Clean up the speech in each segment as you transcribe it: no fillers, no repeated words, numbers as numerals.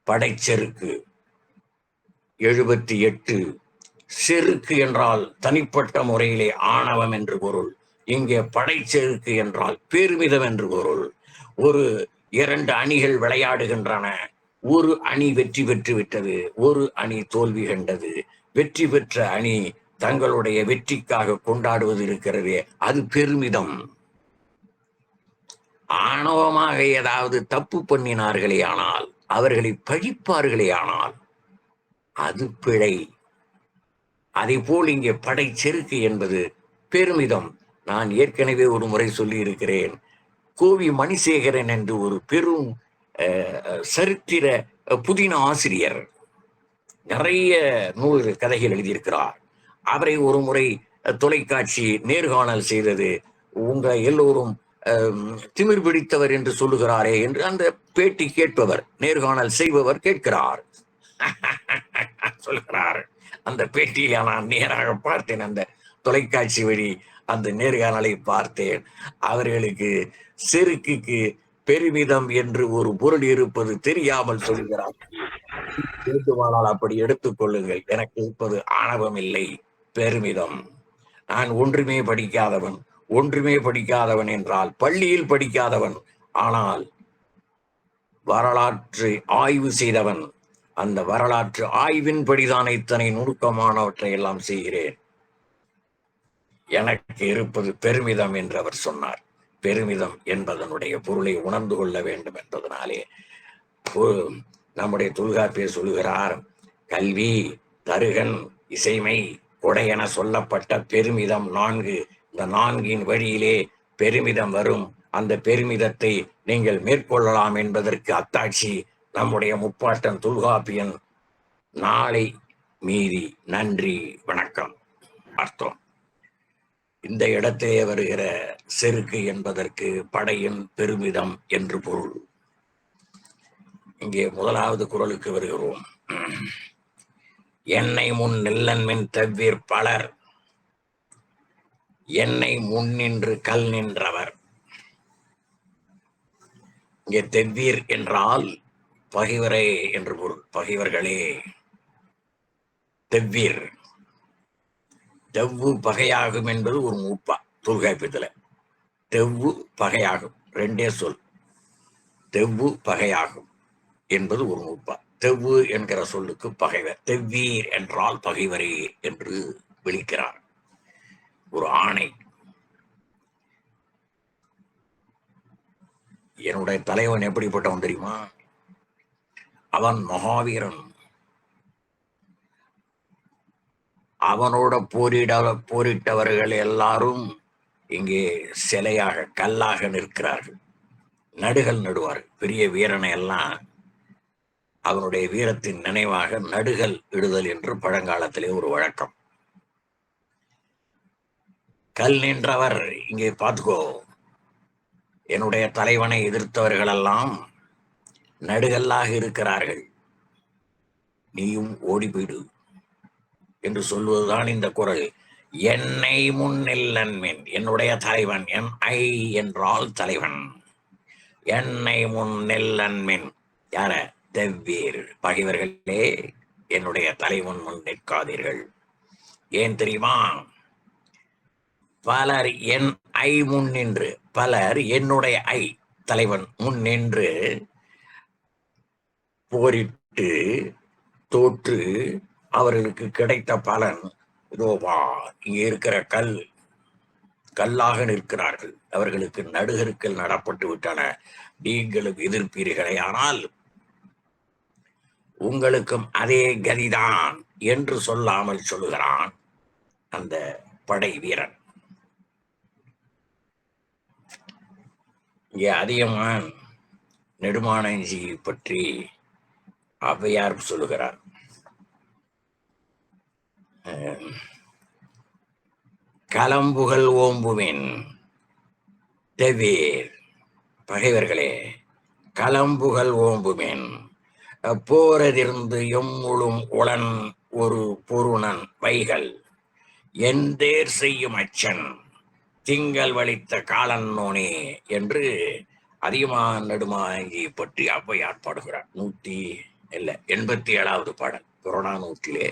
படைச்செருக்கு 78. செருக்கு என்றால் தனிப்பட்ட முறையிலே ஆணவம் என்று பொருள். இங்கே படைச்செருக்கு என்றால் பெருமிதம் என்று பொருள். ஒரு 2 அணிகள் விளையாடுகின்றன. ஒரு அணி வெற்றி பெற்று விட்டது, ஒரு அணி தோல்வி கண்டது. வெற்றி பெற்ற அணி தங்களுடைய வெற்றிக்காக கொண்டாடுவது இருக்கிறதே, அது பெருமிதம். ஆணவமாக ஏதாவது தப்பு பண்ணினார்களே ஆனால், அவர்களை பழிப்பார்களே ஆனால், அது பிழை. அதே போல் இங்கே படைச்செருக்கு என்பது பெருமிதம். நான் ஏற்கனவே ஒரு முறை சொல்லி இருக்கிறேன். கோவி மணிசேகரன் என்று ஒரு பெரும் சரித்திர புதின ஆசிரியர், நிறைய நூல் கதைகள் எழுதியிருக்கிறார். அவரை ஒரு முறை தொலைக்காட்சி நேர்காணல் செய்தது. உங்க எல்லோரும் திமிர் பிடித்தவர் என்று சொல்லுகிறாரே என்று அந்த பேட்டி கேட்பவர், நேர்காணல் செய்பவர் கேட்கிறார். சொல்கிறார். அந்த பேட்டியில நான் நேராக பார்த்தேன், அந்த தொலைக்காட்சி வழி அந்த நேர்காணலை பார்த்தேன். அவர்களுக்கு செருக்குக்கு பெருமிதம் என்று ஒரு பொருள் இருப்பது தெரியாமல் சொல்கிறார். வேண்டுமானால் அப்படி எடுத்துக் கொள்ளுங்கள், எனக்கு இருப்பது ஆணவம் இல்லை, பெருமிதம். நான் ஒன்றுமே படிக்காதவன் என்றால் பள்ளியில் படிக்காதவன், ஆனால் வரலாற்று ஆய்வு செய்தவன். அந்த வரலாற்று ஆய்வின்படிதான் இத்தனை நுணுக்கமானவற்றை எல்லாம் செய்கிறேன். எனக்கு இருப்பது பெருமிதம் என்று அவர் சொன்னார். பெருமிதம் என்பதனுடைய பொருளை உணர்ந்து கொள்ள வேண்டும் என்பதனாலே நம்முடைய தொல்காப்பியர் சொல்லுகிறார், கல்வி, தருகன், இசைமை, கொடை என சொல்லப்பட்ட பெருமிதம் 4. இந்த 4 வழியிலே பெருமிதம் வரும். அந்த பெருமிதத்தை நீங்கள் மேற்கொள்ளலாம் என்பதற்கு அத்தாட்சி நம்முடைய முப்பாட்டன் தொல்காப்பியன். நாளை மீதி. நன்றி, வணக்கம். அர்த்தம். இந்த இடத்திலே வருகிற செருக்கு என்பதற்கு படையின் பெருமிதம் என்று பொருள். இங்கே முதலாவது குறளுக்கு வருகிறோம். என்னை முன் நில்லன்மின் தெவ்விர் பலர், என்னை முன் நின்று கல் நின்றவர். இங்கே தெவ்வீர் என்றால் பகைவரே என்று பொருள். பகைவர்களே. தெவ்வீர், தெவ்வு பகையாகும் என்பது ஒரு மூப்பா தொல்காப்பியத்துல. தெவ்வு பகையாகும், 2 சொல். தெவ்வு பகையாகும் என்பது ஒரு மூப்பா. தெவ்வு என்கிற சொல்லுக்கு பகைவர். தெவ்வீர் என்றால் பகைவரே என்று விളിக்கிறார். ஒரு ஆணை. என்னுடைய தலைவன் எப்படிப்பட்டவன் தெரியுமா? அவன் மகாவீரன். அவனோட போரிட்டவர்கள் எல்லாரும் இங்கே சிலையாக, கல்லாக நிற்கிறார்கள். நடுகள் நடுவார். பெரிய வீரனை எல்லாம் அவனுடைய வீரத்தின் நினைவாக நடுகள் இடுதல் என்று பழங்காலத்திலே ஒரு வழக்கம். கல் நின்றவர். இங்கே பார்த்துக்கோ, என்னுடைய தலைவனை எதிர்த்தவர்கள் எல்லாம் நடுகல்லாக இருக்கிறார்கள், நீயும் ஓடி போயிடு என்று சொல்வதுதான் இந்த குறள். என்னை முன்னில்லன்மின், என்னுடைய தலைவன், MI என்றால் தலைவன். என்னை முன்னில்லன்மின், யார? தெவ்வீர், பகைவர்களே, என்னுடைய தலைவன் முன் நிற்காதீர்கள். ஏன் தெரியுமா? பலர் என் ஐ முன் நின்று, பலர் என்னுடைய ஐ தலைவன் முன் நின்று போரிட்டு தோற்று அவர்களுக்கு கிடைத்த பலன் இதோபா, இங்கே இருக்கிற கல்லாக நிற்கிறார்கள். அவர்களுக்கு நடுகருக்கள் நடப்பட்டு விட்டன. நீங்களும் எதிர்ப்பீர்களே, ஆனால் உங்களுக்கும் அதே கதிதான் என்று சொல்லாமல் சொல்லுகிறான் அந்த படை வீரன். இங்கே அதிகமான் நெடுமானஞ்சி பற்றி ஔவையார் சொல்லுகிறார். களம்புகள் ஓம்புவின் தெவ்வீர், பகைவர்களே, களம்புகள் ஓம்புவின் போரதிர்ந்து எம்முழும் உளன் ஒரு பொருணன் வைகள் எந்தேர் செய்யும் அச்சன் திங்கள் வலித்த காலன்னோனே என்று அதிகமான நெடுமாங்கி பற்றி ஔவையார் பாடுகிறார். இல்ல, 87வது பாடல், புறநானூற்றிலே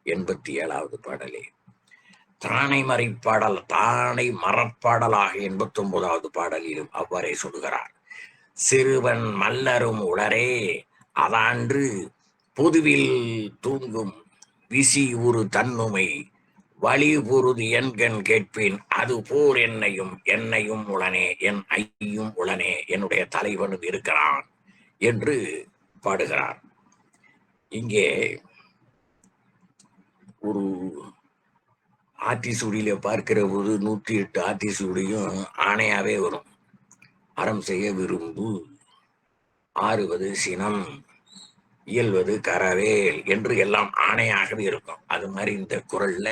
87வது பாடலே. தானை மறைப்பாடல், தானை மரப்பாடலாக 89வது பாடலிலும் அவ்வாறே சொல்லுகிறார். சிறுவன் மல்லரும் உளரே அதான்று பொதுவில் தூங்கும் விசி உரு தன்னுமை வழி பொருது என்கண் கேட்பேன் அது போர் என்னையும் என்னையும் உளனே என் ஐயும் உளனே என்னுடைய தலைவனும் இருக்கிறான் என்று பாடுகிறார். இங்கே ஒரு ஆத்திசூடியில பார்க்கிற போது 108 ஆத்திசூடியும் ஆணையாவே வரும். அறம் செய்ய விரும்பு, ஆறுவது சினம், இயல்வது கரவேல் என்று எல்லாம் ஆணையாகவே இருக்கும். அது மாதிரி இந்த குரல்ல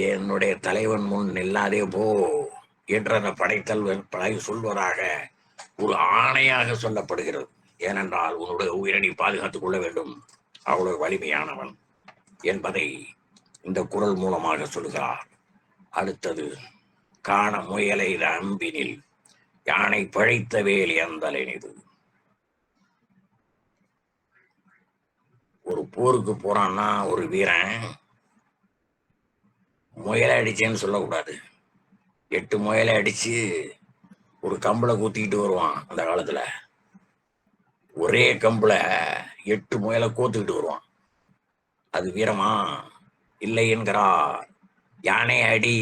என்னுடைய தலைவன் முன் நில்லாதே போ என்ற அந்த படை சொல்வதாக ஒரு ஆணையாக சொல்லப்படுகிறது. ஏனென்றால் உன்னுடைய உயிரை நீ பாதுகாத்துக் கொள்ள வேண்டும், அவ்வளவு வலிமையானவன் என்பதை இந்த குரல் மூலமாக சொல்கிறார். அடுத்தது, காண முயலை அம்பினில் யானை பழைத்த வேல் எந்தலினிது. ஒரு போருக்கு போறான்னா ஒரு வீரன் முயலை அடிச்சேன்னு சொல்லக்கூடாது. 8 முயலை அடிச்சு ஒரு கம்பளை கூத்திக்கிட்டு வருவான். அந்த காலத்துல ஒரே கம்பளை 8 முயலை கோத்துக்கிட்டு வருவான். அது வீரமா? இல்லை என்கிறார். யானை அடி,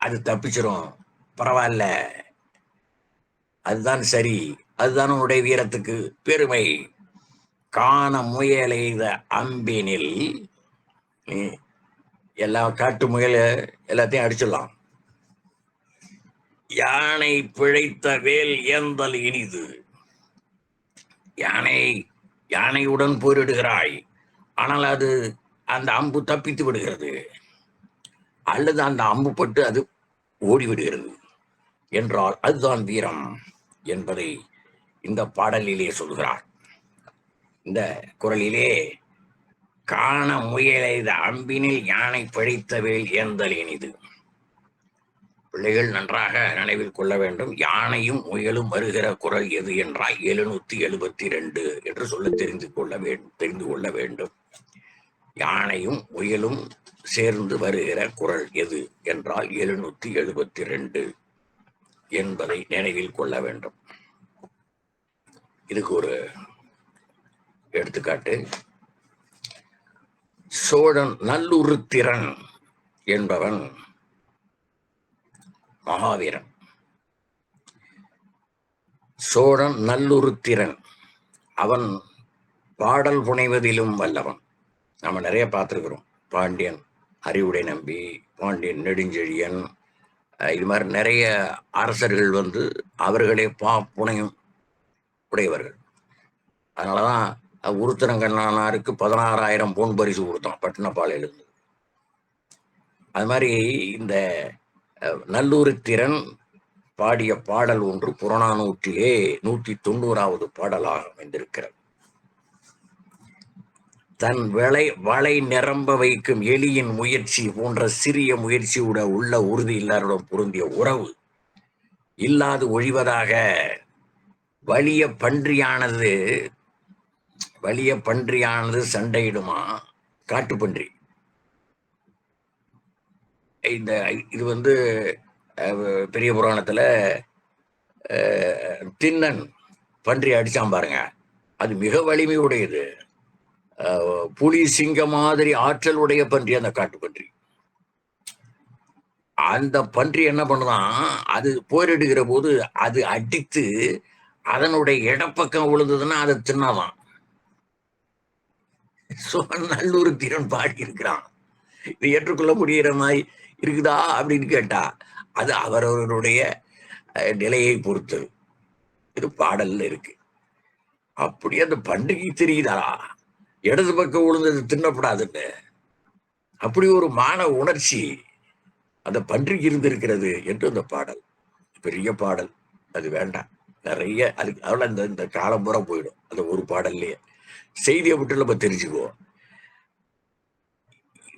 அது தப்பிச்சிரும், பரவாயில்ல, அதுதான் சரி, அதுதான் உன்னுடைய வீரத்துக்கு பெருமை. காண முயலெய்த அம்பினில், எல்லா காட்டு முயல எல்லாத்தையும் அடிச்சிடலாம். யானை பிழைத்த வேல் ஏந்தல் இனிது. யானையுடன் போரிடுகிறாய், ஆனால் அது அந்த அம்பு தப்பித்து விடுகிறது, அல்லது அந்த அம்பு பட்டு அது ஓடிவிடுகிறது என்றால் அதுதான் வீரம் என்பதை இந்த பாடலிலே சொல்கிறார். இந்த குரலிலே காண முயலெய்த அம்பினில் யானை பிழைத்த வேல் ஏந்தல் இனிது. பிள்ளைகள் நன்றாக நினைவில் கொள்ள வேண்டும். யானையும் முயலும் வருகிற குரல் எது என்றால் 772 என்று சொல்ல தெரிந்து கொள்ள வேண்டும். யானையும் முயலும் சேர்ந்து வருகிற குரல் எது என்றால் 772 என்பதை நினைவில் கொள்ள வேண்டும். இதுக்கு ஒரு எடுத்துக்காட்டு. சோழன் நல்லுருத்திரன் என்பவன் மகாவீரன். சோழன் நல்லுருத்திரன், அவன் பாடல் புனைவதிலும் வல்லவன். நம்ம நிறைய பார்த்துருக்கிறோம். பாண்டியன் அறிவுடை நம்பி, பாண்டியன் நெடுஞ்செழியன், இது மாதிரி நிறைய அரசர்கள் அவர்களே புனையும் உடையவர்கள். அதனாலதான் உருத்திரங்கண்ணாருக்கு 16,000 பொன் பரிசு கொடுத்தான் பட்டினப்பாளையிலிருந்து. அது மாதிரி இந்த நல்லுருத்திரன் பாடிய பாடல் ஒன்று புறநானூற்றிலே 190வது பாடலாக அமைந்திருக்கிறது. தன் வளை நிரம்ப வைக்கும் எலியின் முயற்சி போன்ற சிறிய முயற்சியுட உள்ள உறுதி இல்லாருடன் பொருந்திய உறவு இல்லாது ஒழிவதாக வலிய பன்றியானது சண்டையிடுமா காட்டுப்பன்றி. இது பெரிய புராணத்துல திண்ணன் பன்றி அடிச்சான் பாருங்க, அது மிக வலிமை உடையது. புலி சிங்க மாதிரி ஆற்றல் உடைய பன்றி அந்த காட்டுப்பன்றி. அந்த பன்றி என்ன பண்ணுதான், அது போரிடுகிற போது அது அடித்து அதனுடைய இடப்பக்கம் விழுந்ததுன்னா அதை தின்னாதான். நல்லுருத்திரன் பாடி இருக்கிறான். இது ஏற்றுக்கொள்ள முடிகிற மாதிரி இருக்குதா அப்படின்னு கேட்டா அது அவரவருடைய நிலையை பொறுத்தது. இது பாடல்ல இருக்கு. அப்படி அந்த பன்றிக்கு தெரியுதா இடது பக்கம் விழுந்தது தின்னப்படாதுன்னு? அப்படி ஒரு மான உணர்ச்சி அந்த பன்றிக்கு இருந்திருக்கிறது என்று அந்த பாடல். பெரிய பாடல், அது வேண்டாம். நிறைய அதுக்கு அவ்வளவு இந்த காலம் பூரா போயிடும் அந்த ஒரு பாடல்லையே. செய்தியை விட்டு நம்ம தெரிஞ்சுக்குவோம்.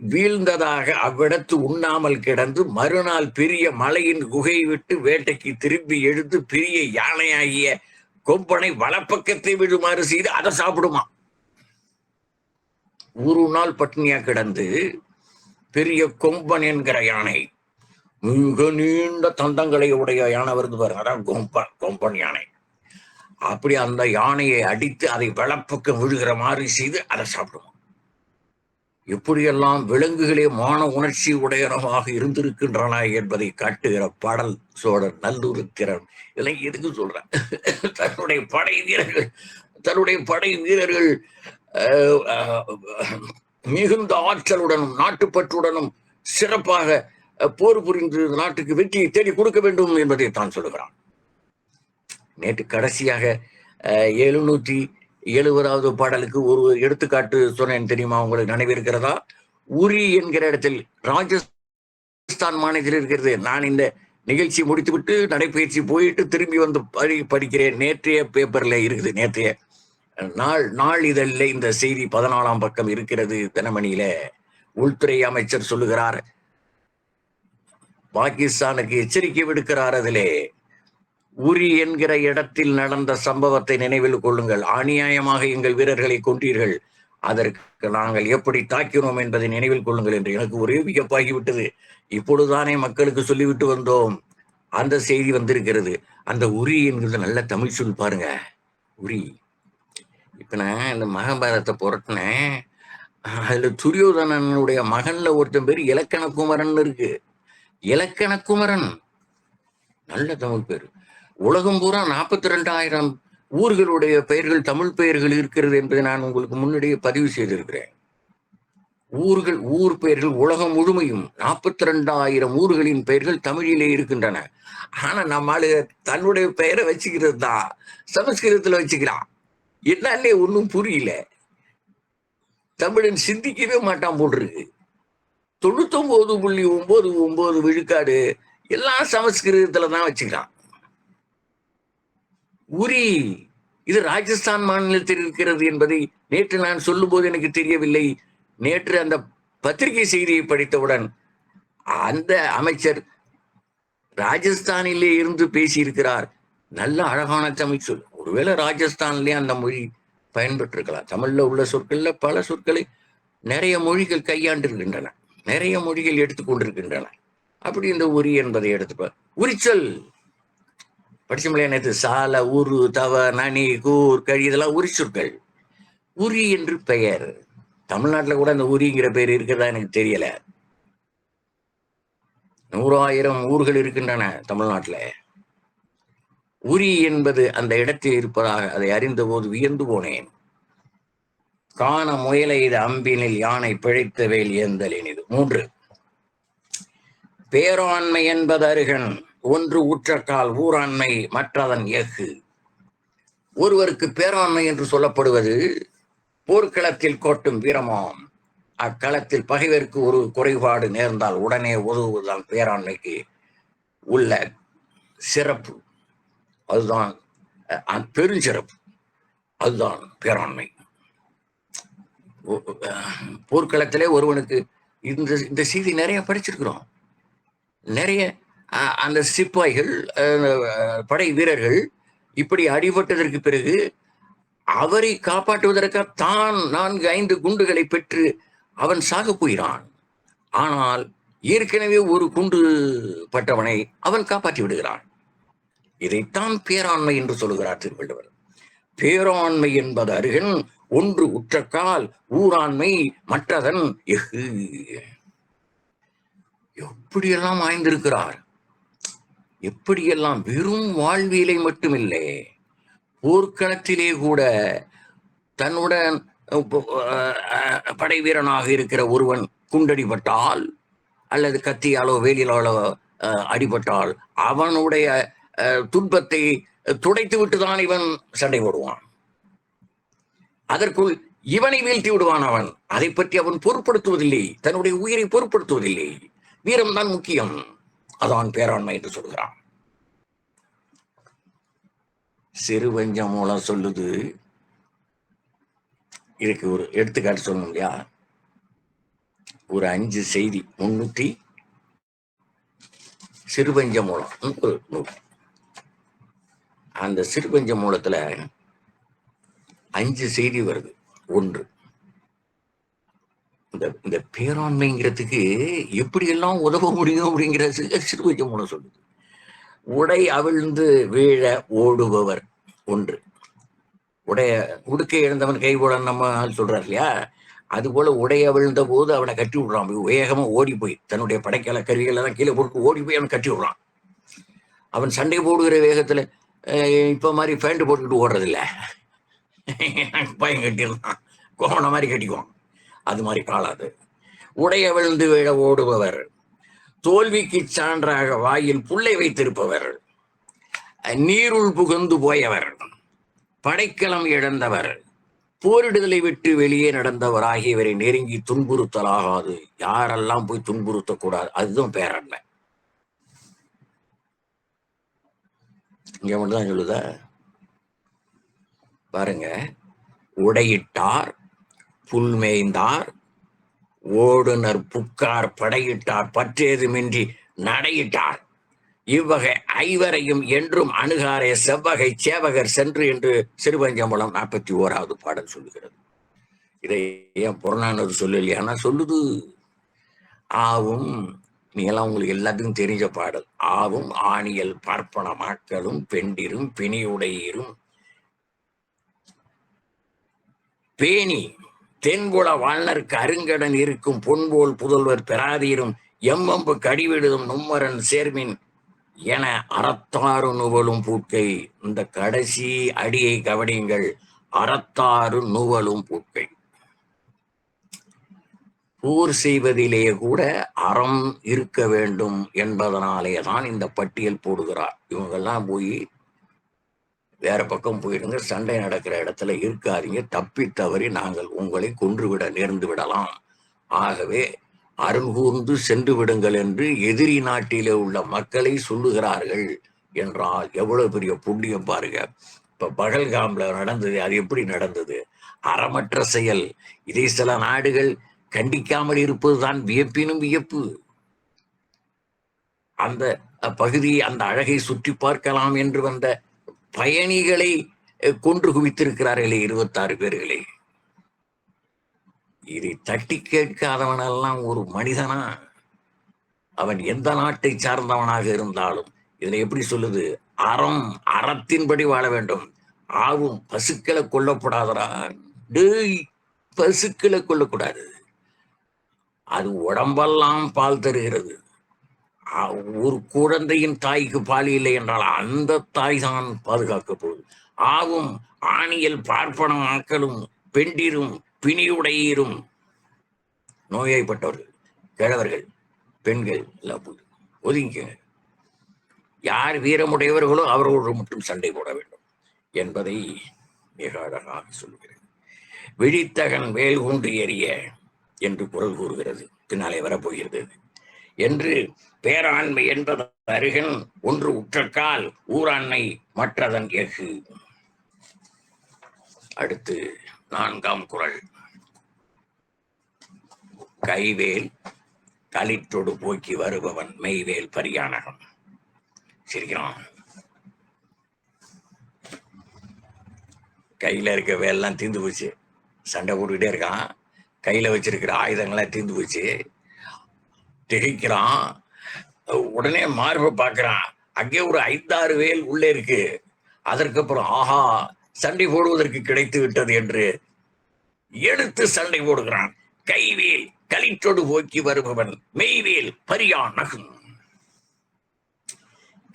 வீழ்ந்ததாக அவ்விடத்து உண்ணாமல் கிடந்து மறுநாள் பெரிய மலையின் குகை விட்டு வேட்டைக்கு திரும்பி எழுந்து பெரிய யானையாகிய கொம்பனை வலப்பக்கத்தை விழுமாறு செய்து அதை சாப்பிடுமா. ஒரு நாள் பட்னியா கிடந்து பெரிய கொம்பன் என்கிற யானை, மிக நீண்ட தந்தங்களை உடைய யானை வருது பாருங்க, அதான் கொம்பன் யானை. அப்படி அந்த யானையை அடித்து அதை வலப்பக்கம் விழுகிற மாதிரி செய்து அதை சாப்பிடுவோம். எப்படியெல்லாம் விலங்குகளே மான உணர்ச்சி உடையனமாக இருந்திருக்கின்றன என்பதை காட்டுகிற பாடல் சோழர் நல்லுருத்திரன். இதெல்லாம் எதுக்கு சொல்றேன்? தன்னுடைய படை வீரர்கள் மிகுந்த ஆற்றலுடனும் நாட்டுப்பற்றுடனும் சிறப்பாக போர் புரிந்து நாட்டுக்கு வெற்றியை தேடி கொடுக்க வேண்டும் என்பதை தான் சொல்லுகிறான். நேற்று கடைசியாக 770வது பாடலுக்கு ஒரு எடுத்துக்காட்டு சொன்னேன் தெரியுமா? உங்களுக்கு நினைவிருக்கிறதா? உரி என்கிற இடத்தில் ராஜஸ்தான் மாநிலத்தில் இருக்கிறது. நான் இந்த நிகழ்ச்சி முடித்துவிட்டு நடைபயிற்சி போயிட்டு திரும்பி வந்து படிக்கிறேன். நேற்றைய பேப்பர்ல இருக்குது, நேற்றைய நாள் இதழில் இந்த செய்தி 14ஆம் பக்கம் இருக்கிறது, தினமணியில. உள்துறை அமைச்சர் சொல்லுகிறார், பாகிஸ்தானுக்கு எச்சரிக்கை விடுக்கிறார். அதிலே உரி என்கிற இடத்தில் நடந்த சம்பவத்தை நினைவில் கொள்ளுங்கள். அநியாயமாக எங்கள் வீரர்களை கொன்றீர்கள், அதற்கு நாங்கள் எப்படி தாக்கினோம் என்பதை நினைவில் கொள்ளுங்கள் என்று எனக்கு ஒரே வியப்பாகிவிட்டது. இப்பொழுதுதானே மக்களுக்கு சொல்லிவிட்டு வந்தோம். அந்த செய்தி வந்திருக்கிறது. அந்த உரி என்கிறது நல்ல தமிழ் சொல் பாருங்க, உரி. இப்ப நான் இந்த மகாபாரதத்தை புரட்டினேன். அதுல துரியோதனனுடைய மகன்ல ஒருத்தன் பேர் இலக்கணகுமரன் இருக்கு. இலக்கணகுமரன் நல்ல தமிழ் பேர். உலகம் பூரா 42,000 ஊர்களுடைய பெயர்கள், தமிழ் பெயர்கள் இருக்கிறது என்பதை நான் உங்களுக்கு முன்னாடியே பதிவு செய்திருக்கிறேன். ஊர் பெயர்கள் உலகம் முழுமையும் 42,000 ஊர்களின் பெயர்கள் தமிழிலே இருக்கின்றன. ஆனா நம்மால தன்னுடைய பெயரை வச்சுக்கிறது தான் சமஸ்கிருதத்துல வச்சுக்கிறான். என்னாலே ஒன்றும் புரியல. தமிழன் சிந்திக்கவே மாட்டான் போட்டிருக்கு. 99.99 விழுக்காடு எல்லாம் சமஸ்கிருதத்துல தான் வச்சுக்கிறான். உரி இது ராஜஸ்தான் மாநிலத்தில் இருக்கிறது என்பதை நேற்று நான் சொல்லும் போது எனக்கு தெரியவில்லை. நேற்று அந்த பத்திரிகை செய்தியை படித்தவுடன் அந்த அமைச்சர் ராஜஸ்தானிலே இருந்து பேசியிருக்கிறார். நல்ல அழகான தமிழ் சொல். ஒருவேளை ராஜஸ்தான்லயே அந்த மொழி பயன்பெற்றிருக்கலாம். தமிழ்ல உள்ள சொற்கள்ல பல சொற்களை நிறைய மொழிகள் கையாண்டு இருக்கின்றன, நிறைய மொழிகள் எடுத்துக்கொண்டிருக்கின்றன. அப்படி இந்த உரி என்பதை எடுத்துப்ப உரிச்சல் படிச்சோம்லையா நேற்று? சால, உரு, தவ, நனி, கூர், கழி இதெல்லாம் உரி சொற்கள். உரி என்று பெயர். தமிழ்நாட்டுல கூட அந்த உரிங்கிற பெயர் இருக்கிறதா எனக்கு தெரியல. 100,000 ஊர்கள் இருக்கின்றன தமிழ்நாட்டுல. உரி என்பது அந்த இடத்தில் இருப்பதாக அதை அறிந்த போது வியந்து போனேன். காண முயலை இது அம்பினில் யானை பிழைத்த வேல் ஏந்தலின். இது 3. பேராண்மை என்பது அருகன், ஒன்று ஊற்றக்கால் ஊராண்மை மற்றதன் எஃகு. ஒருவருக்கு பேராண்மை என்று சொல்லப்படுவது போர்க்களத்தில் கோட்டும் வீரமாம். அக்களத்தில் பகைவருக்கு ஒரு குறைபாடு நேர்ந்தால் உடனே உதவுவதுதான் பேராண்மைக்கு உள்ள சிறப்பு. அதுதான் பெருஞ்சிறப்பு, அதுதான் பேராண்மை. போர்க்களத்திலே ஒருவனுக்கு இந்த செய்தி நிறைய படிச்சிருக்கிறோம். நிறைய அந்த சிப்பாய்கள், படை வீரர்கள் இப்படி அடிபட்டதற்கு பிறகு அவரை காப்பாற்றுவதற்காக தான் 4-5 குண்டுகளை பெற்று அவன் சாக போகிறான். ஆனால் ஏற்கனவே ஒரு குண்டு பட்டவனை அவன் காப்பாற்றி விடுகிறான். இதைத்தான் பேராண்மை என்று சொல்லுகிறார் திருவள்ளுவர். பேராண்மை என்பது அருகன், ஒன்று உற்றக்கால் ஊராண்மை மற்றதன் எஃகு. எப்படியெல்லாம் ஆய்ந்திருக்கிறார், எப்படியெல்லாம். வெறும் வாழ்வியலை மட்டுமில்லை, போர்க்களத்திலே கூட தன்னுடன் படை வீரனாக இருக்கிற ஒருவன் குண்டடிபட்டால் அல்லது கத்தியாலோ வேலியாலோ அடிபட்டால் அவனுடைய துன்பத்தை துடைத்து விட்டுதான் இவன் சண்டை போடுவான். அதற்குள் இவனை வீழ்த்தி விடுவான் அவன். அதை பற்றி அவன் பொருட்படுத்துவதில்லை, தன்னுடைய உயிரை பொருட்படுத்துவதில்லை. வீரம் தான் முக்கியம். அதான் பேராண்மை என்று சொல்கிறான். சிறுவஞ்சம் மூலம் சொல்லுது. இதுக்கு ஒரு எடுத்துக்காட்டு சொல்லணும் இல்லையா? ஒரு 5 செய்தி 300 சிறுவஞ்ச மூலம் 100. அந்த சிறுபஞ்ச மூலத்துல 5 செய்தி வருது. ஒன்று, இந்த பேராண்மைங்கிறதுக்கு எப்படி எல்லாம் உதவ முடியும் அப்படிங்கிற சிறுபஞ்ச மூலம் சொல்லுது. உடை அவிழ்ந்து வீழ ஓடுபவர் ஒன்று. உடுக்கை இழந்தவன் கை போட நம்ம சொல்றாரு இல்லையா, அது போல உடை அவிழ்ந்த போது அவனை கட்டி விடுறான். வேகமா ஓடி போய் தன்னுடைய படைக்கல கருவிகள் எல்லாம் கீழே போட்டு ஓடி போய் அவன் கட்டி விடுறான். அவன் சண்டை போடுகிற வேகத்துல இப்ப மாதிரி பேண்ட் போட்டுக்கிட்டு ஓடுறது இல்ல, பயம் கட்டிடலாம், கோவண மாதிரி கட்டிக்குவான். அது மாதிரி காலாது. உடைய விழுந்து விழ ஓடுபவர், தோல்விக்கு சான்றாக வாயில் புள்ளை வைத்திருப்பவர், நீருள் புகுந்து போயவர், படைக்கலம் இழந்தவர், போரிடுதலை விட்டு வெளியே நடந்தவர் ஆகியவரை நெருங்கி துன்புறுத்தலாகாது. யாரெல்லாம் போய் துன்புறுத்தக்கூடாது, அதுதான் பேரண்மை. இங்க மட்டும்தான் சொல்லுதா பாருங்க. உடையிட்டார் புல்மேய்ந்தார் ஓடுனர் புக்கார் படையிட்டார் பற்றேதுமின்றி நடையிட்டார் இவ்வகை ஐவரையும் என்றும் அணுகாரே செவ்வகை சேவகர் சென்று என்று சிறுபஞ்சம்பலம் 41வது பாடல் சொல்லுகிறது. இதை ஏன் புறநானூறு சொல்லலையானா சொல்லுது. ஆவும், நீங்களாம் உங்களுக்கு எல்லாத்துக்கும் தெரிஞ்ச பாடல். ஆவும் ஆணியல் பார்ப்பன மாக்களும் பெண்டிரும் பிணியுடையீரும் பேணி தென்புல வாழ்நர்க்கு அருங்கடன் இருக்கும் பொன்போல் புதல்வர் பெறாதீரும் எம்மம்பு கடிவிடுதும் நும்மரன் சேர்மின் என அறத்தாறு நுவலும் பூட்கை. இந்த கடைசி அடியை கவனிங்கள். அறத்தாறு நுவலும் பூட்கை. போர் செய்வதிலே கூட அறம் இருக்க வேண்டும் என்பதனாலே தான் இந்த பட்டியல் போடுகிறார். இவங்கெல்லாம் போய் வேற பக்கம் போயிடுங்க, சண்டை நடக்கிற இடத்துல இருக்காதீங்க, தப்பி தவறி நாங்கள் உங்களை கொன்றுவிட நேர்ந்து விடலாம். ஆகவே அருங்கூர்ந்து சென்று விடுங்கள் என்று எதிரி நாட்டிலே உள்ள மக்களை சொல்லுகிறார்கள் என்றால் எவ்வளவு பெரிய புண்ணியம் பாருங்க. இப்ப பகல்காம்ல நடந்தது, அது எப்படி நடந்தது? அறமற்ற செயல். இதை சில நாடுகள் கண்டிக்காமல் இருப்பதுதான் வியப்பினும் வியப்பு. அந்த பகுதி, அந்த அழகை சுற்றி பார்க்கலாம் என்று வந்த பயணிகளை கொன்று குவித்திருக்கிறார்களே 26 பேர்களை. இதை தட்டி கேட்காதவனெல்லாம் ஒரு மனிதனா? அவன் எந்த நாட்டை சார்ந்தவனாக இருந்தாலும் இதுல எப்படி சொல்லுது? அறம், அறத்தின்படி வாழ வேண்டும். ஆவும் பசுக்களை கொல்லப்படாதரா. டேய், பசுக்களை கொல்லக்கூடாது. அது உடம்பெல்லாம் பால் தருகிறது. ஒரு குழந்தையின் தாய்க்கு பால் இல்லை என்றால் அந்த தாய் தான் பாதுகாக்கப்படுது. ஆவும் ஆணியல் பார்ப்பன ஆக்களும் பெண்டிரும் பிணியுடையீரும். நோய்வாய்ப்பட்டவர்கள், கிழவர்கள், பெண்கள் எல்லாம் ஒதுங்க. யார் வீரமுடையவர்களோ அவர்களோடு மட்டும் சண்டை போட வேண்டும் என்பதை மிக அழகாக சொல்கிறது. விழித்தகன் வேல் கொண்டு எறிய என்று குரல் கூறுகிறது, பின்னாலே வரப்போகிறது என்று. பேராண்மை என்பது அருகன் ஒன்று உற்றக்கால் ஊராண்மை மற்றதன் எஃகு. அடுத்து 4ஆம் குறள். கைவேல் களிற்றொடு போக்கி வருபவன் மெய்வேல் பரியானகம். சிரிக்கிறான். கையில இருக்க வேல்லாம் தீர்ந்து போச்சு, சண்டை போட்டுக்கிட்டே இருக்கான். கையில வச்சிருக்கிற ஆயுதங்கள்லாம் தீர்ந்து போச்சு, திகைக்கிறான். உடனே மார்பை பார்க்கிறான், அங்கே ஒரு 5-6 வேல் உள்ளே இருக்கு. அதற்கப்புறம் ஆஹா, சண்டை போடுவதற்கு கிடைத்து விட்டது என்று எடுத்து சண்டை போடுகிறான். கைவேல் களிற்றொடு போக்கி வருபவன் மெய்வேல் பரியான் நகும்.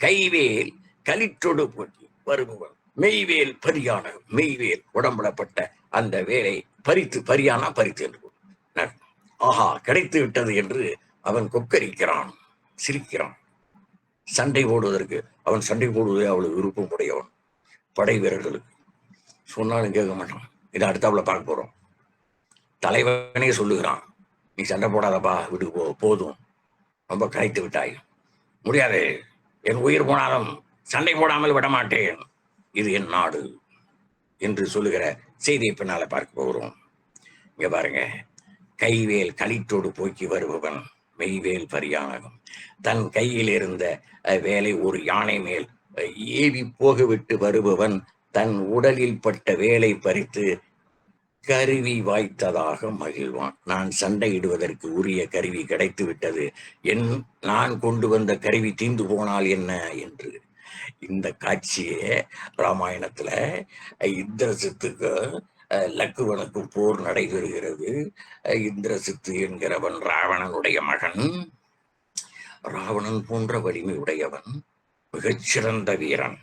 கைவேல் களிற்றொடு போக்கி வருபவன் மெய்வேல் பரியான. மெய்வேல் உடம்புலப்பட்ட அந்த வேலை பறித்து, பரியானா பறித்து என்று ஆஹா கிடைத்து விட்டது என்று அவன் கொக்கரிக்கிறான், சிரிக்கிறான். சண்டை போடுவதற்கு அவன் சண்டை போடுவதே அவ்வளவு விருப்பம் உடையவன். படை வீரர்களுக்கு சொன்னாலும் கேட்க மாட்டான். இதை அடுத்தாப்புல பார்க்க போறோம். தலைவனே சொல்லுகிறான், நீ சண்டை போடாதப்பா, வீட்டுக்கு போதும், ரொம்ப கரைத்து விட்டாய், முடியாது, என் உயிர் போனாலும் சண்டை போடாமல் விட மாட்டேன், இது என் நாடு என்று சொல்லுகிற செய்தியை பின்னால பார்க்க போகிறோம். இங்க பாருங்க. கைவேல் களிற்றோடு போக்கி வருபவன் மெய்வேல் பரியானகம். தன் கையில் இருந்த வேலை ஒரு யானை மேல் ஏவி போகவிட்டு வருபவன் தன் உடலில் பட்ட வேலை பறித்து கருவி வாய்த்ததாக மகிழ்வான். நான் சண்டையிடுவதற்கு உரிய கருவி கிடைத்து விட்டது, நான் கொண்டு வந்த கருவி தீந்து போனால் என்ன என்று. இந்த காட்சியே ராமாயணத்துல இந்திரசித்துக்கு லக்குவனுக்கு போர் நடைபெறுகிறது. இந்திரசித்து என்கிறவன் ராவணனுடைய மகன். ராவணன் போன்ற வலிமை உடையவன், மிகச்சிறந்த வீரன்.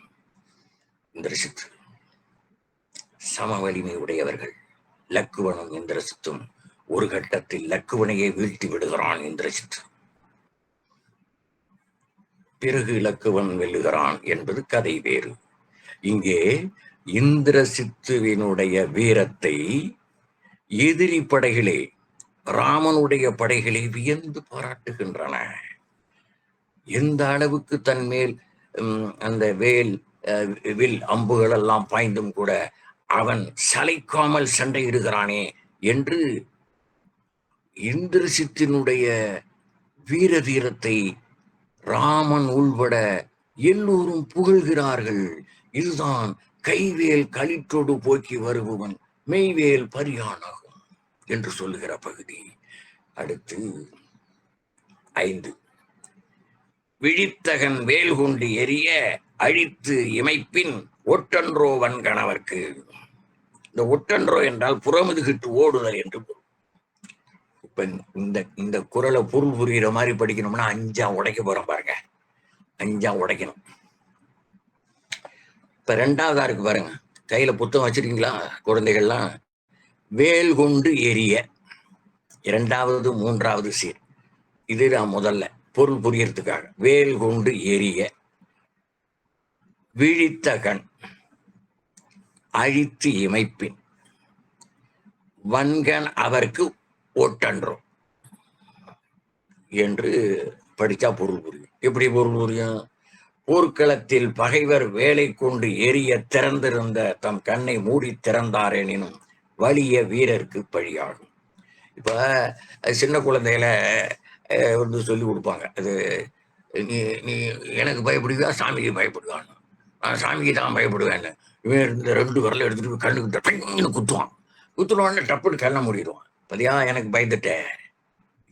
இந்திரசித்து சம வலிமை உடையவர்கள். லக்குவனும் இந்திரசித்தும் ஒரு கட்டத்தில் லக்குவனையே வீழ்த்தி விடுகிறான் இந்திரசித்து. பிறகு லக்குவன் வெல்லுகிறான் என்பது கதை வேறு. இங்கே இந்திரசித்துவினுடைய வீரத்தை எதிரி படைகளே, ராமனுடைய படைகளை வியந்து பாராட்டுகின்றன. எந்த அளவுக்கு தன் மேல் அந்த வில் அம்புகள் எல்லாம் பாய்ந்தும் கூட அவன் சளைக்காமல் சண்டையிடுகிறானே என்று இந்திரசித்தினுடைய வீர தீரத்தை ராமன் உள்பட எல்லோரும் புகழ்கிறார்கள். இதுதான் கைவேல் களிற்றோடு போக்கி வருபவன் மெய்வேல் பரியானாகும் என்று சொல்லுகிற பகுதி. அடுத்து 5. விழித்தகன் வேல் கொண்டு எரிய அழித்து இமைப்பின் ஒற்றன்றோ வன்கணவர்க்கு. இந்த ஒற்றன்றோ என்றால் புறமுதுகிட்டு ஓடுதல் என்று பொருள். இப்ப இந்த குரலை பொருள் புரிகிற மாதிரி படிக்கணும்னா 5 உடைக்க போறோம் பாருங்க. 5 உடைக்கணும். இப்ப 2வதா இருக்கு பாருங்க, கையில புத்தகம் வச்சிருக்கீங்களா குழந்தைகள்லாம்? வேல் கொண்டு எரிய 2வது 3வது சீர். இது நான் முதல்ல பொருள் புரியறதுக்காக. வேல் கொண்டு எரிய, விழித்தகன் அழித்து இமைப்பின், வன்கண் அவருக்கு ஒட்டன்றோ என்று படிச்சா பொருள் புரியும். எப்படி பொருள் புரியும்? போர்க்களத்தில் பகைவர் வேலை கொண்டு எரிய திறந்திருந்த தம் கண்ணை மூடி திறந்தாரெனினும் வலிய வீரருக்கு பழியாகும். இப்ப சின்ன குழந்தையில வந்து சொல்லி கொடுப்பாங்க, அது நீ நீ எனக்கு பயப்படுவியா சாமிக்கு பயப்படுவான்னு. நான் சாமிக்கு தான் பயப்படுவேன்னு. இவன் இந்த 2 விரலை எடுத்துட்டு கண்ணுக்கு குத்துவான். குத்துனோடனே டப்புன்னு கண்ணை மூடிடுவான். பதியா எனக்கு பயந்துட்டேன்.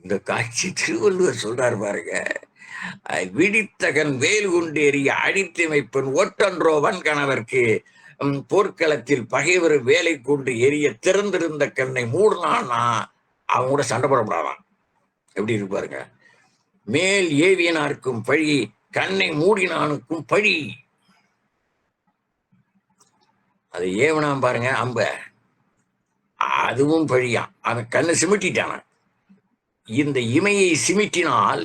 இந்த காட்சி திருவள்ளுவர் சொல்றாரு பாருங்க. விழித்தகன் வேல் கொண்டு எறிய அடித்தமைப்பன் ஒற்றன்றோ வன்கணவர்க்கு. போர்க்களத்தில் பகைவர் வேலை கொண்டு எரிய திறந்திருந்த கண்ணை மூடினான்னா அவங்க கூட சண்டை போடப்படாதான். எப்படி இருப்பாருங்க? மேல் ஏவியனாருக்கும் பழி, கண்ணை மூடினானுக்கும் பழி. அது ஏவனாம் பாருங்க அம்ப, அதுவும் பழியான். அவன் கண்ணை சிமிட்டிட்டான. இந்த இமையை சிமிட்டினால்,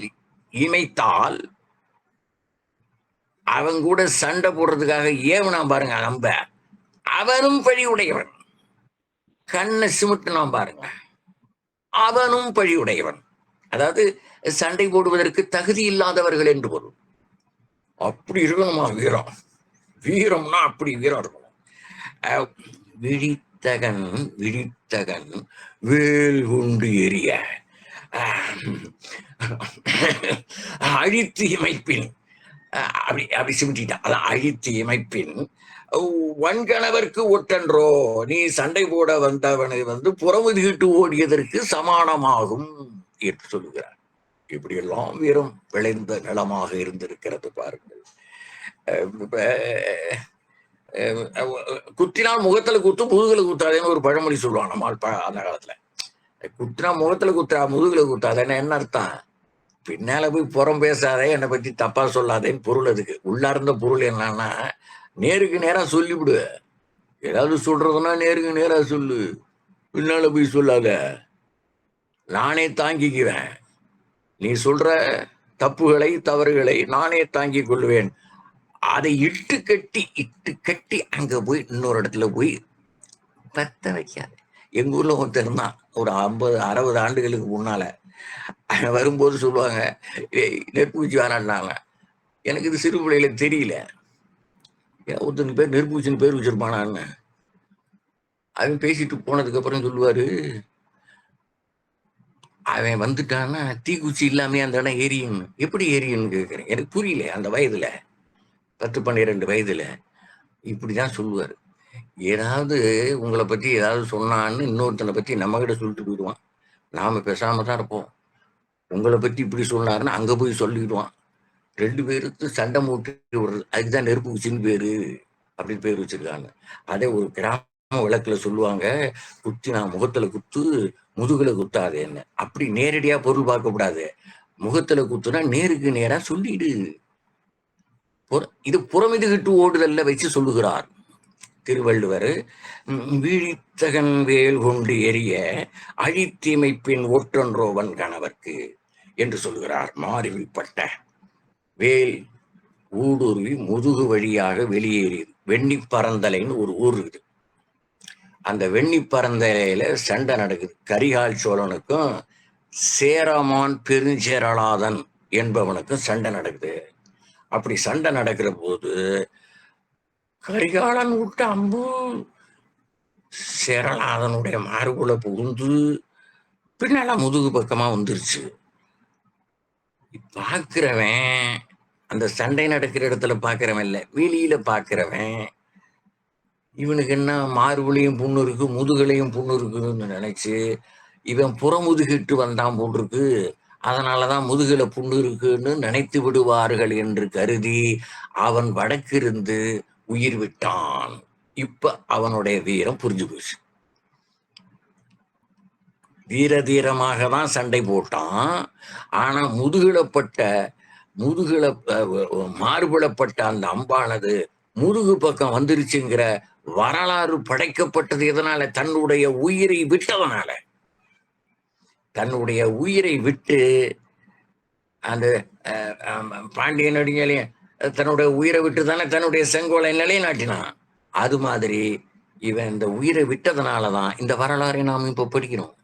இமைத்தால் அவன் கூட சண்டை போடுறதுக்காக ஏவனாம் பாருங்க அம்ப, அவனும் பழி உடையவன். கண்ணை சிமிட்டினான் பாருங்க, அவனும் பழி உடையவன். அதாவது சண்டை போடுவதற்கு தகுதி இல்லாதவர்கள் என்று பொருள். அப்படி இருக்கணுமா வீரம்? வீரம்னா அப்படி வீரம் இருக்கணும். விழித்தகன் வேல் கொண்டு எரிய அழித்து இமைப்பின், அப்படி சிமிட்டான். அதான் அழித்து இமைப்பின் வன்கணவர்க்கு ஒற்றன்றோ, நீ சண்டை போட வந்தவனை வந்து புறமுதுகிட்டு ஓடியதற்கு சமானமாகும் என்று சொல்லுகிறார். இப்படியெல்லாம் வீரம் விளைந்த நிலமாக இருந்திருக்கிறது பாருங்கள். குத்தினால் முகத்துல குத்து முதுகுல குத்தாதேன்னு ஒரு பழமொழி சொல்லுவான் நம்ம அந்த காலத்துல. குத்தினா முகத்துல குத்துறா முதுகுல குத்தாதேன்னு என்ன அர்த்தம்? பின்னால போய் புறம் பேசாதே, என்னை பத்தி தப்பா சொல்லாதேன்னு பொருள். அதுக்கு உள்ளார்ந்த பொருள் என்னன்னா, நேருக்கு நேரா சொல்லிவிடு. ஏதாவது சொல்றதுன்னா நேருக்கு நேரா சொல்லு, பின்னால போய் சொல்லாத. நானே தாங்கிக்குவேன். நீ சொல்ற தப்புகளை தவறுகளை நானே தாங்கிக் கொள்வேன். அதை இட்டு கட்டி அங்க போய் இன்னொரு இடத்துல போய் பத்த வைக்காது. எங்க ஊர்ல ஒருத்தர் இருந்தான், ஒரு 50-60 ஆண்டுகளுக்கு முன்னால. வரும்போது சொல்லுவாங்க, நெருப்பூச்சி வேணான்னாங்க. எனக்கு இது சிறு பிள்ளையில தெரியல. ஒருத்தனுக்கு பேர் நெருப்பூச்சின்னு பேர் வச்சிருப்பானான்னு. அவன் பேசிட்டு போனதுக்கு அப்புறம் சொல்லுவாரு, அவன் வந்துட்டான்னா தீக்குச்சி இல்லாமே அந்த இடம் எரியும். எப்படி எரியும்னு கேட்கிறேன். எனக்கு புரியல அந்த வயதுல. 10-12 வயதுல இப்படிதான் சொல்லுவார். ஏதாவது உங்களை பத்தி ஏதாவது சொன்னான்னு இன்னொருத்தனை பத்தி நம்ம கிட்ட சொல்லிட்டு போயிடுவான். நாம பேசாம தான் இருப்போம். உங்களை பத்தி இப்படி சொன்னாருன்னு அங்க போய் சொல்லிடுவான். 2 பேருக்கு சண்டை மூட்டி விடுறது. அதுக்குதான் நெருப்பு குச்சின்னு பேரு அப்படின்னு பேர் வச்சிருக்காங்க. அதே ஒரு கிராம விளக்குல சொல்லுவாங்க, குத்தி நான் முகத்துல குத்து, முதுகுல குத்தாதேன்னு. அப்படி நேரடியா பொருள் பார்க்க கூடாது. முகத்துல குத்துனா நேருக்கு நேரா சொல்லிடு. இது புறமிதுகிட்டு ஓடுதல்ல வச்சு சொல்லுகிறார் திருவள்ளுவர். வீழித்தகன் வேல் கொண்டு எரிய அழித்தீமைப்பின் ஒற்றன்றோவன் கணவர்க்கு என்று சொல்லுகிறார். மாறிவிப்பட்ட வேல் ஊடுருவி முதுகு வழியாக வெளியேறியது. வெண்ணிப்பறந்தலைன்னு ஒரு ஊர் இருக்குது. அந்த வெண்ணிப்பறந்தலையில சண்டை நடக்குது. கரிகால் சோழனுக்கும் சேரமான் பெருஞ்சேரலாதன் என்பவனுக்கும் சண்டை நடக்குது. அப்படி சண்டை நடக்கிற போது கரிகாலன் விட்டு அம்பு சேரலாதனுடைய மார்புல புகுந்து பின்னால முதுகு பக்கமா வந்துருச்சு. பார்க்கிறவன், அந்த சண்டை நடக்கிற இடத்துல பார்க்கிறவன் இல்ல, வெளியில பார்க்கிறவன், இவனுக்கு என்ன மார்புலையும் புண்ணு இருக்கு, முதுகலையும் புண்ணு இருக்குன்னு நினைச்சு இவன் புறமுதுகிட்டு வந்தான் போட்டிருக்கு, அதனாலதான் முதுகுல புண்ணு இருக்குன்னு நினைத்து விடுவார்கள் என்று கருதி அவன் வடக்கிருந்து உயிர் விட்டான். இப்ப அவனுடைய வீரம் புரிஞ்சு போச்சு. வீர தீரமாக தான் சண்டை போட்டான். ஆனா முதுகுல மார்புலப்பட்ட அந்த அம்பானது முதுகு பக்கம் வந்துருச்சுங்கிற வரலாறு படைக்கப்பட்டது எதனால? தன்னுடைய உயிரை விட்டதனால. தன்னுடைய உயிரை விட்டு அந்த பாண்டிய நடிகளையும் தன்னுடைய உயிரை விட்டு தானே தன்னுடைய செங்கோலை நிலைநாட்டினான். அது மாதிரி இவன் இந்த உயிரை விட்டதுனாலதான் இந்த வரலாறை நாம் இப்ப படிக்கிறோம்.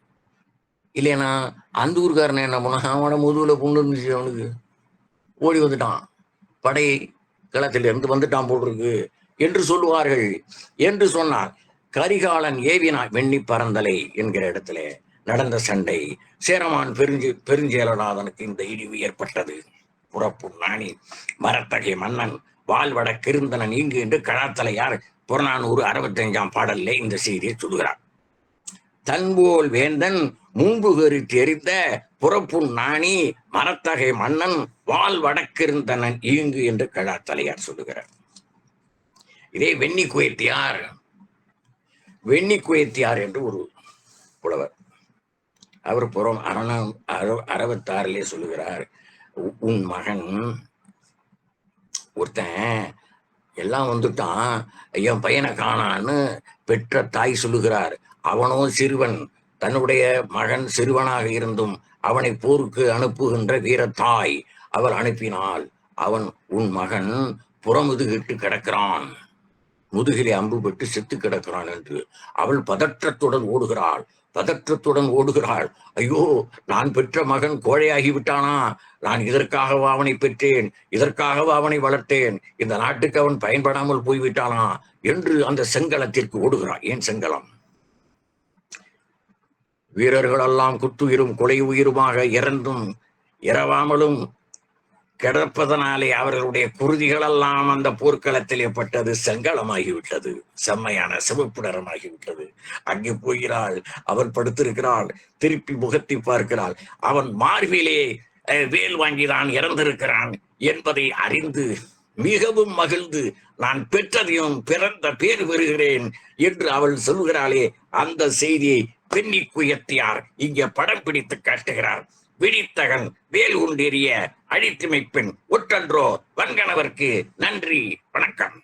இல்லைன்னா அந்த ஊருக்காரனை என்ன பண்ண, அவனை முதுகுல புண்ணு இருந்துச்சு, அவனுக்கு ஓடி வந்துட்டான், படை களத்தில் இருந்து வந்துட்டான் போட்டிருக்கு என்று சொல்லுவார்கள் என்று சொன்னார். கரிகாலன் ஏவினான் வெண்ணி பறந்தலை என்கிற இடத்துல நடந்த சண்டை. சேரமான் பெருஞ்சேரலாதனுக்கு இந்த இழிவு ஏற்பட்டது. புறப்பு நாணி மரத்தகை மன்னன் வாழ்வட கிருந்தனன் இங்கு என்று கழாத்தலையார் 465 பாடல்ல இந்த செய்தியை சொல்கிறார். தன்போல் வேந்தன் முன்புகறி தெரிந்த புறப்புண் நாணி மரத்தகை மன்னன் வாழ் வடக்கிருந்தனன் ஈங்கு என்று கழாத்தலையார் சொல்லுகிறார். இதே வெண்ணி குயத்தியார் என்று ஒரு புலவர். அவர் புறம் 66 சொல்லுகிறார், உன் மகன் ஒருத்தன் எல்லாம் வந்துட்டான், என் பையனை காணான்னு பெற்ற தாய் சொல்லுகிறார். அவனோ சிறுவன், தன்னுடைய மகன் சிறுவனாக இருந்தும் அவனை போருக்கு அனுப்புகின்ற வீரத்தாய் அவள் அனுப்பினாள். அவன் உன் மகன் புறமுதுகிட்டு கிடக்கிறான், முதுகிலே அம்பு பெற்று செத்து கிடக்கிறான் என்று அவள் பதற்றத்துடன் ஓடுகிறாள். ஐயோ, நான் பெற்ற மகன் கோழையாகி விட்டானா? நான் இதற்காகவா அவனை பெற்றேன், இதற்காகவா அவனை வளர்த்தேன், இந்த நாட்டுக்கு அவன் பயன்படாமல் போய்விட்டானா என்று அந்த செங்கலத்திற்கு ஓடுகிறாள். ஏன் செங்கலம்? வீரர்களெல்லாம் குத்துயிரும் கொலை உயிருமாக இறந்தும் இரவாமலும் கிடப்பதனாலே அவர்களுடைய குருதிகளெல்லாம் அந்த போர்க்களத்தில் ஏற்பட்டது செங்கலமாகிவிட்டது, செம்மையான சிவப்பு நிறமாகிவிட்டது. அங்கே போகிறாள், அவன் படுத்திருக்கிறாள், திருப்பி முகத்தை பார்க்கிறாள். அவன் மார்பிலே வேல் வாங்கிதான் இறந்திருக்கிறான் என்பதை அறிந்து மிகவும் மகிழ்ந்து நான் பெற்றதையும் பிறந்த பேர் பெறுகிறேன் என்று அவள் சொல்கிறாளே, அந்த செய்தியை வெண்ணி குயத்தியார் இங்கே படம் பிடித்து காட்டுகிறார். விழித்தகன் வேல் உண்டெறிய அழித்துமைப்பெண் ஒற்றன்றோ வன்கணவர்க்கு. நன்றி, வணக்கம்.